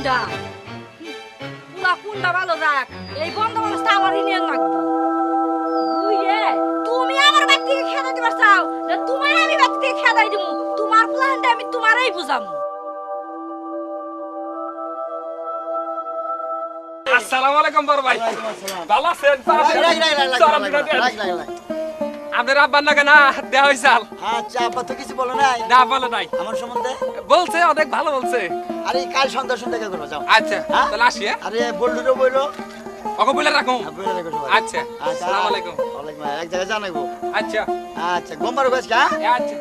কুন্ডা পুরা কুন্ডা ভালো রাখ এই বন্দোবস্ত আমারই নিয়ে রাখবো বুঝে তুমি আমার বাড়ি থেকে খেদা দিবার চাও না তোমার আমি বাড়ি থেকে খেদাই দিব তোমার প্ল্যানটা আমি তোমারই বুঝামু আসসালামু আলাইকুম বড় ভাই ভালো আছেন আপনার আব্বার নাকি না দেওয়া হয়েছে আচ্ছা আব্বা তো কিছু বলো নাই না বলে নাই আমার সম্বন্ধে বলছে অনেক ভালো বলছে আরে কাল সন্ধ্যা দেখা করবো যাও আচ্ছা হ্যাঁ? তাহলে আসি আরে বল্লুরও বইলো ওকে বলে রাখুন বলে রেখো সবাই। আচ্ছা আসসালামু আলাইকুম ওয়ালাইকুম এক জায়গায় জানাবো আচ্ছা আচ্ছা গোমবার গাছ হ্যাঁ আচ্ছা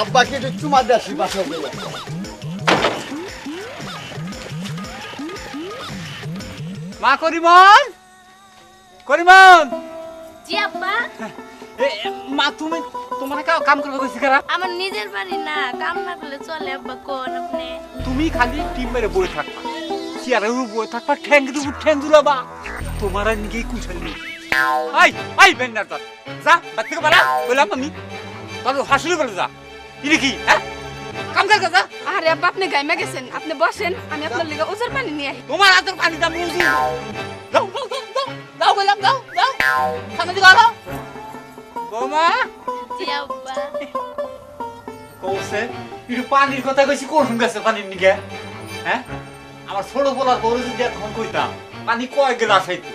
আব্বাকে একটু চুমা দিয়ে আসি বাসা বলে মা করিমন করিমন জি আব্বা মা তুমি তোমার কাম করবে কইছি কারা আমার নিজের বাড়ি না কাম না করলে চলে আব্বা কোন আপনি তুমি খালি টিম মেরে বই থাকবা চেয়ারের উপর বই থাকবা ঠ্যাঙ্গের উপর ঠ্যাং দুলাবা তোমার আর নিজেই কুশল নেই আই বেন্ডার তোর যা বাদ থেকে বাড়া বললাম আমি তোর হাসুলি বলে যা ইনি কি হ্যাঁ কাম কর যা আরে আব্বা আপনি গাইমা গেছেন আপনি বসেন আমি আপনার লিগে ওজোর পানি নিয়ে আহি তোমার হাতের পানি দাম বুঝু দাও দাও দাও দাও দাও বললাম দাও দাও সামনে দিকে আলো বৌমা জি আব্বা কৌছে একটু পানির কথা কইছি কোন গেছে পানির নিকে হ্যাঁ আমার ছোট বলার বড় যদি তখন কইতাম পানি কয় গ্লাস হইতো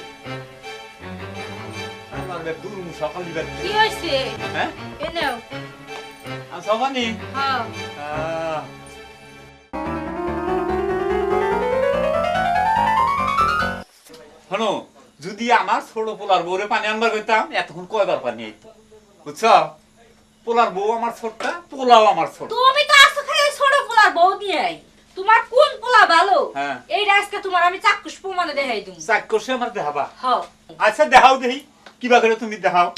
আমার দুরু সকাল দিবার কি হইছে হ্যাঁ এনেও আমি সবানি হ্যাঁ হনো যদি আমার ছোট পোলার বউরে পানি আনবার কইতাম এতক্ষণ কয়বার পানি আইতো বুঝছ পোলার বউ আমার ছোটটা পোলাও আমার ছোট তুমি তো আসো খালি ছোট পোলার বউ দিয়ে তোমার কোন পোলা ভালো হ্যাঁ। এই আজকে তোমার আমি চাক্ষুষ প্রমাণে দেখাই দিম চাক করছে আমার দেখাবা হ্যাঁ আচ্ছা দেখাও দেহি কিবা করে তুমি দেখাও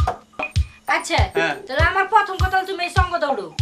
আচ্ছা হ্যাঁ। তাহলে আমার প্রথম কথা হলো তুমি এই সঙ্গ দৌড়ো